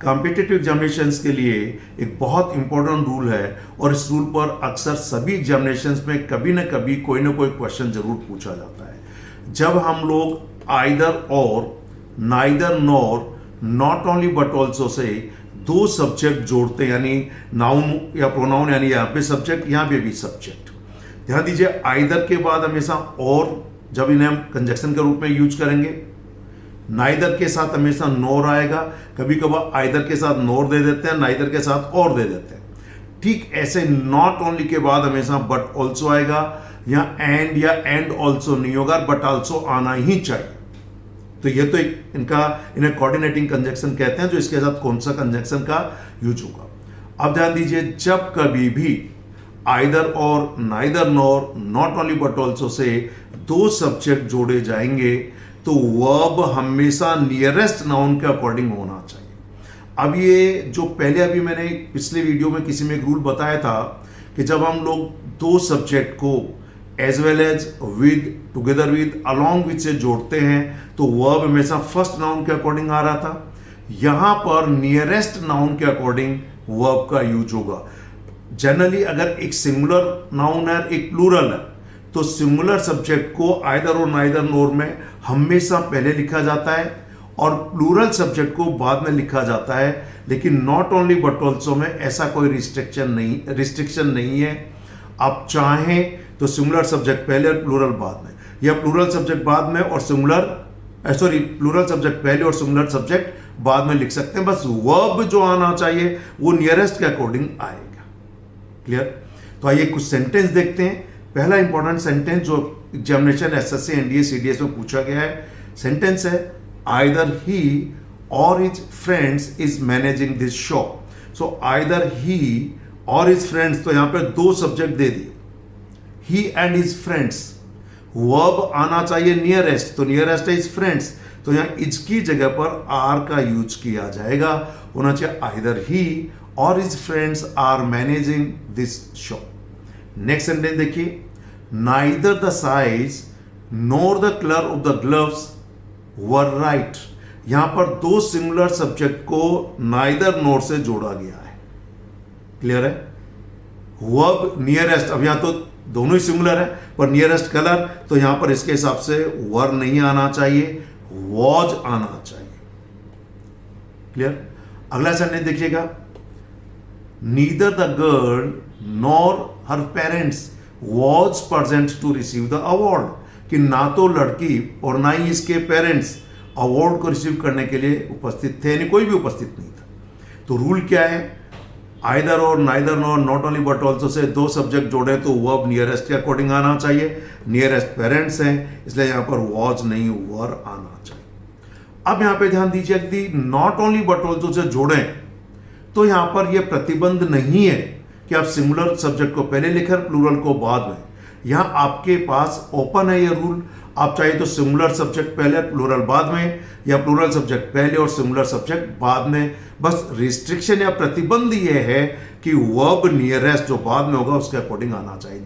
Competitive examinations के लिए एक बहुत इंपॉर्टेंट रूल है और इस रूल पर अक्सर सभी एग्जामिनेशंस में कभी ना कभी कोई ना कोई क्वेश्चन जरूर पूछा जाता है। जब हम लोग आइदर और, neither nor, not only but also say दो सब्जेक्ट जोड़ते हैं, यानी नाउन या प्रोनाउन, यानी यहाँ पे सब्जेक्ट, यहाँ पे भी सब्जेक्ट। ध्यान दीजिए, आइदर के बाद हमेशा और, जब इन्हें हम कंजक्शन के रूप में यूज करेंगे। नाइदर के साथ हमेशा नोर आएगा, कभी कभार आइदर के साथ नोर दे देते हैं, नाइदर के साथ और दे देते हैं। ठीक ऐसे नॉट ओनली के बाद हमेशा बट ऑल्सो आएगा, या एंड या एंड ऑल्सो नहीं होगा, बट ऑल्सो आना ही चाहिए। तो ये तो एक इन्हें कोऑर्डिनेटिंग कंजक्शन कहते हैं, जो इसके साथ कौन सा कंजक्शन का यूज होगा। अब ध्यान दीजिए, जब कभी भी आइदर और, neither nor, not only but also say दो सब्जेक्ट जोड़े जाएंगे तो वर्ब हमेशा नियरेस्ट नाउन के अकॉर्डिंग होना चाहिए। अब ये जो पहले अभी मैंने पिछले वीडियो में किसी में एक रूल बताया था कि जब हम लोग दो सब्जेक्ट को as well as, with, together with, along with से जोड़ते हैं तो वर्ब हमेशा फर्स्ट नाउन के अकॉर्डिंग आ रहा था। यहां पर नियरेस्ट नाउन के अकॉर्डिंग वर्ब का यूज होगा। जनरली अगर एक सिंगुलर नाउन है, एक प्लूरल है, तो सिंगुलर सब्जेक्ट को आइदर और नाइदर नोर में हमेशा पहले लिखा जाता है और प्लूरल सब्जेक्ट को बाद में लिखा जाता है। लेकिन नॉट ओनली बट ऑल्सो में ऐसा कोई रिस्ट्रिक्शन नहीं है। आप चाहें तो सिंगुलर सब्जेक्ट पहले और प्लूरल बाद में, या प्लूरल सब्जेक्ट बाद में और प्लूरल सब्जेक्ट पहले और सिंगुलर सब्जेक्ट बाद में लिख सकते हैं। बस वर्ब जो आना चाहिए वो नियरेस्ट के अकॉर्डिंग आएगा। क्लियर? तो आइए कुछ सेंटेंस देखते हैं। पहला इंपॉर्टेंट सेंटेंस जो एग्जामिनेशन एसएससी, एनडीए, सीडीएस में पूछा गया है, सेंटेंस है either he or his friends is managing this shop. So either he or his friends, तो यहां पे दो सब्जेक्ट दे दिए, ही एंड हिज फ्रेंड्स। वर्ब आना चाहिए नियरेस्ट, तो नियरेस्ट है हिज फ्रेंड्स, तो यहां इज की जगह पर आर का यूज किया जाएगा। होना चाहिए either he or his friends are managing this shop. Next sentence देखिए, neither the size nor the colour of the gloves were right. यहां पर दो सिंगुलर सब्जेक्ट को नाइदर नोर से जोड़ा गया है। क्लियर है? वर्ब नियरेस्ट, अब यहां तो दोनों ही सिंगुलर है, पर नियरेस्ट कलर, तो यहां पर इसके हिसाब से वर नहीं आना चाहिए, वॉज आना चाहिए। क्लियर? अगला सेंटेंस देखिएगा, neither the girl nor her parents was present to receive the award. कि ना तो लड़की और ना ही इसके पेरेंट्स अवार्ड को रिसीव करने के लिए उपस्थित थे, यानी कोई भी उपस्थित नहीं था। तो रूल क्या है? आइदर और, neither nor, not only but also say दो सब्जेक्ट जोड़े तो वर्ब नियरेस्ट के अकॉर्डिंग आना चाहिए। नियरेस्ट पेरेंट्स हैं, इसलिए यहां पर वॉज नहीं, वर आना चाहिए। अब यहां पे ध्यान दीजिए, यदि not only but also say जोड़ें तो यहां पर यह प्रतिबंध नहीं है कि आप सिंगुलर सब्जेक्ट को पहले लिखें, प्लूरल को बाद में। यहां आपके पास ओपन है ये रूल। आप चाहे तो सिंगुलर सब्जेक्ट पहले, प्लूरल बाद में, या प्लूरल सब्जेक्ट पहले और सिंगुलर सब्जेक्ट बाद में। बस रिस्ट्रिक्शन या प्रतिबंध ये है कि वर्ब नियरेस्ट जो बाद में होगा उसके अकॉर्डिंग आना चाहिए।